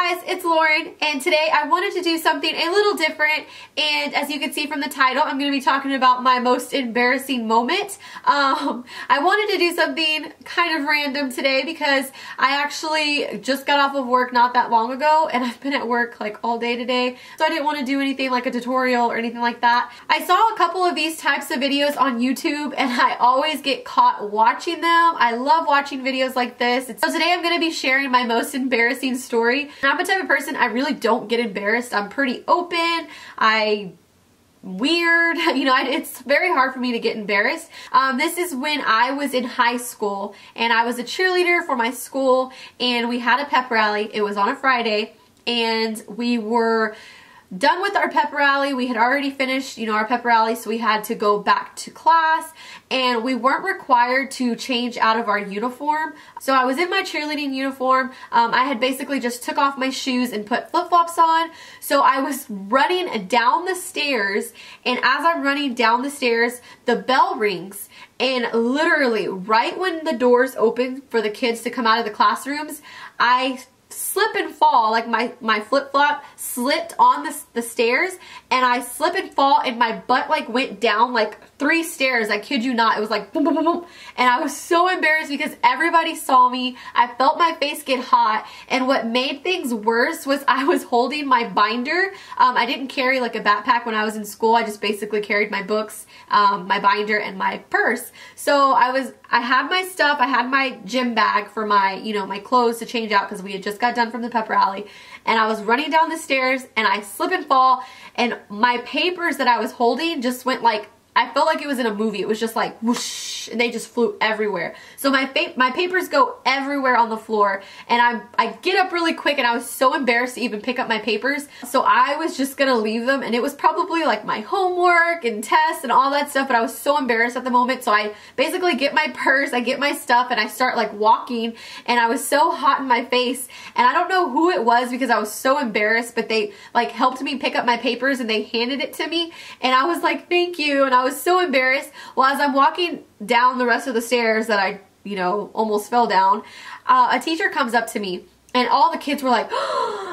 Hey guys, it's Lauren, and today I wanted to do something a little different, and as you can see from the title, I'm going to be talking about my most embarrassing moment. I wanted to do something kind of random today because I actually just got off of work not that long ago, and I've been at work like all day today, so I didn't want to do anything like a tutorial or anything like that. I saw a couple of these types of videos on YouTube, and I always get caught watching them. I love watching videos like this. So today I'm going to be sharing my most embarrassing story. I'm the type of person, I really don't get embarrassed. I'm pretty open. Weird. You know, it's very hard for me to get embarrassed. This is when I was in high school, and I was a cheerleader for my school, and we had a pep rally. It was on a Friday, and we were done with our pep rally. We had already finished, you know, our pep rally, so we had to go back to class, and we weren't required to change out of our uniform. So I was in my cheerleading uniform. I had basically just took off my shoes and put flip-flops on. So I was running down the stairs, and as I'm running down the stairs, the bell rings, and literally right when the doors open for the kids to come out of the classrooms, I slip and fall. Like my flip-flop slipped on the stairs, and I slip and fall, and my butt like went down like 3 stairs. I kid you not. It was like boom, boom, boom, boom. And I was so embarrassed because everybody saw me. I felt my face get hot, and what made things worse was I was holding my binder. I didn't carry like a backpack when I was in school. I just basically carried my books, my binder, and my purse. So I had my stuff. I had my gym bag for my, you know, my clothes to change out because we had just got done from the pep rally, and I was running down the stairs, and I slip and fall, and my papers that I was holding just went like, I felt like it was in a movie. It was just like whoosh, and they just flew everywhere. So my papers go everywhere on the floor, and I get up really quick, and I was so embarrassed to even pick up my papers. So I was just gonna leave them, and it was probably like my homework and tests and all that stuff, but I was so embarrassed at the moment. So I basically get my purse, I get my stuff, and I start like walking, and I was so hot in my face, and I don't know who it was because I was so embarrassed, but they like helped me pick up my papers, and they handed it to me, and I was like, thank you, and I was so embarrassed. Well, as I'm walking down the rest of the stairs that I, you know, almost fell down, a teacher comes up to me, and all the kids were like,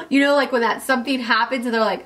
you know, like when that something happens, and they're like,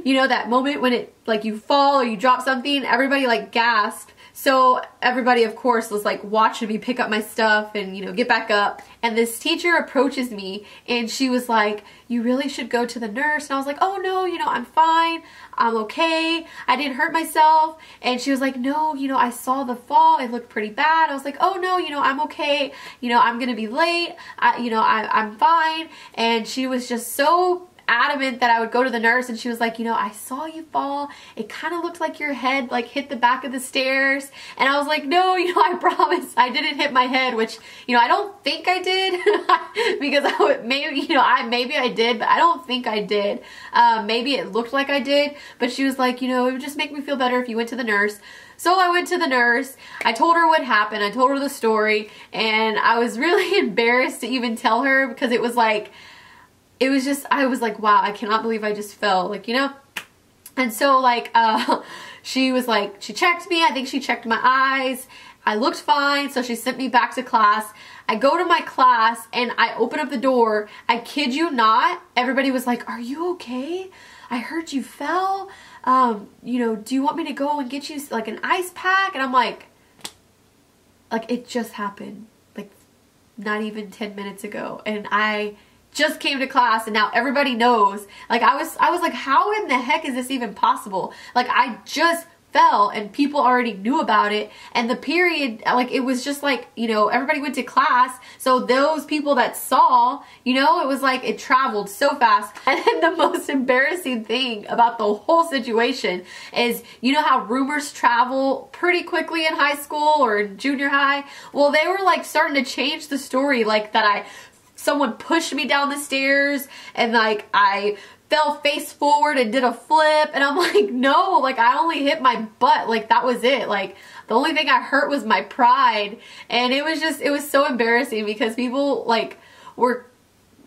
you know, that moment when it, like you fall or you drop something, everybody like gasped. So everybody, of course, was like watching me pick up my stuff and, you know, get back up. And this teacher approaches me, and she was like, you really should go to the nurse. And I was like, oh no, you know, I'm fine. I'm okay. I didn't hurt myself. And she was like, no, you know, I saw the fall. It looked pretty bad. I was like, oh no, you know, I'm okay. You know, I'm going to be late. You know, I'm fine. And she was just so adamant that I would go to the nurse, and she was like, you know, I saw you fall. It kind of looked like your head like hit the back of the stairs. And I was like, no, you know, I promise I didn't hit my head, which, you know, I don't think I did because I would, maybe, you know, maybe I did, but I don't think I did. Maybe it looked like I did, but she was like, you know, it would just make me feel better if you went to the nurse. So I went to the nurse. I told her what happened. I told her the story, and I was really embarrassed to even tell her because it was like, it was just, I was like, wow, I cannot believe I just fell, like, you know? And so, like, she was like, she checked me. I think she checked my eyes. I looked fine, so she sent me back to class. I go to my class, and I open up the door. I kid you not, everybody was like, are you okay? I heard you fell. You know, do you want me to go and get you, like, an ice pack? And I'm like, it just happened, like, not even 10 minutes ago. And I just came to class, and now everybody knows. Like, I was like, how in the heck is this even possible? Like, I just fell, and people already knew about it, and the period, like, it was just like, you know, everybody went to class, so those people that saw, you know, it was like it traveled so fast. And then the most embarrassing thing about the whole situation is, you know how rumors travel pretty quickly in high school or in junior high? Well, they were like starting to change the story, like that someone pushed me down the stairs, and like I fell face forward and did a flip, and I'm like, no, like I only hit my butt, like that was it. Like the only thing I hurt was my pride. And it was just, it was so embarrassing because people like were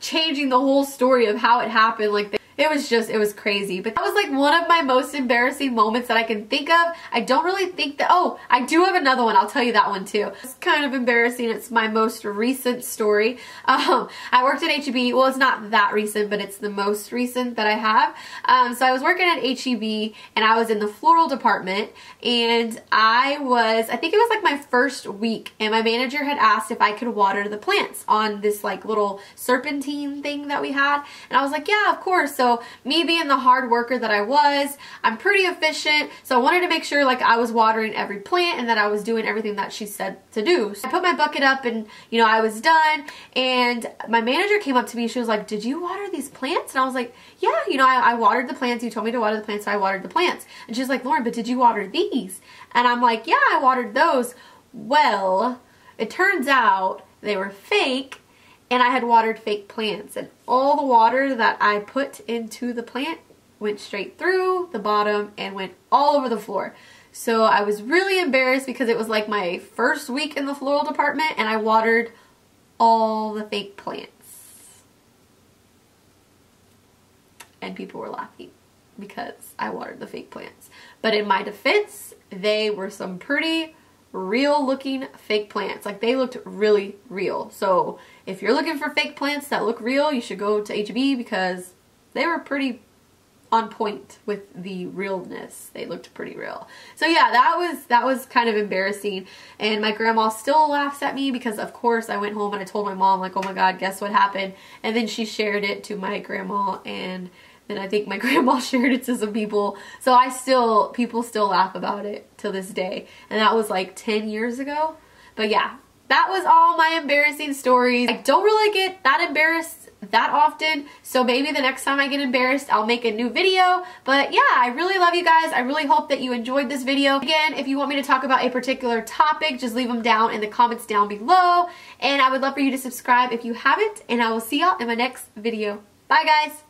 changing the whole story of how it happened. Like it was crazy. But that was like one of my most embarrassing moments that I can think of. I don't really think that, oh, I do have another one. I'll tell you that one too. It's kind of embarrassing. It's my most recent story. I worked at H-E-B. Well, it's not that recent, but it's the most recent that I have. So I was working at H-E-B and I was in the floral department, and I think it was like my first week, and my manager had asked if I could water the plants on this like little serpentine thing that we had. And I was like, yeah, of course. So me being the hard worker that I was, I'm pretty efficient. So I wanted to make sure like I was watering every plant and that I was doing everything that she said to do. So I put my bucket up and, you know, I was done. And my manager came up to me. She was like, did you water these plants? And I was like, yeah, you know, I watered the plants. You told me to water the plants, so I watered the plants. And she's like, Lauren, but did you water these? And I'm like, yeah, I watered those. Well, it turns out they were fake, and I had watered fake plants, and all the water that I put into the plant went straight through the bottom and went all over the floor. So I was really embarrassed because it was like my first week in the floral department and I watered all the fake plants. And people were laughing because I watered the fake plants. But in my defense, they were some pretty real looking fake plants. Like, they looked really real. So if you're looking for fake plants that look real, you should go to H-E-B because they were pretty on point with the realness. They looked pretty real. So yeah, that was kind of embarrassing, and my grandma still laughs at me because of course I went home and I told my mom, like, oh my god, guess what happened? And then she shared it to my grandma, and then I think my grandma shared it to some people. So people still laugh about it to this day, and that was like 10 years ago. But yeah, that was all my embarrassing stories. I don't really get that embarrassed that often, so maybe the next time I get embarrassed I'll make a new video. But yeah, I really love you guys. I really hope that you enjoyed this video. Again, if you want me to talk about a particular topic, just leave them down in the comments down below, and I would love for you to subscribe if you haven't, and I will see y'all in my next video. Bye guys.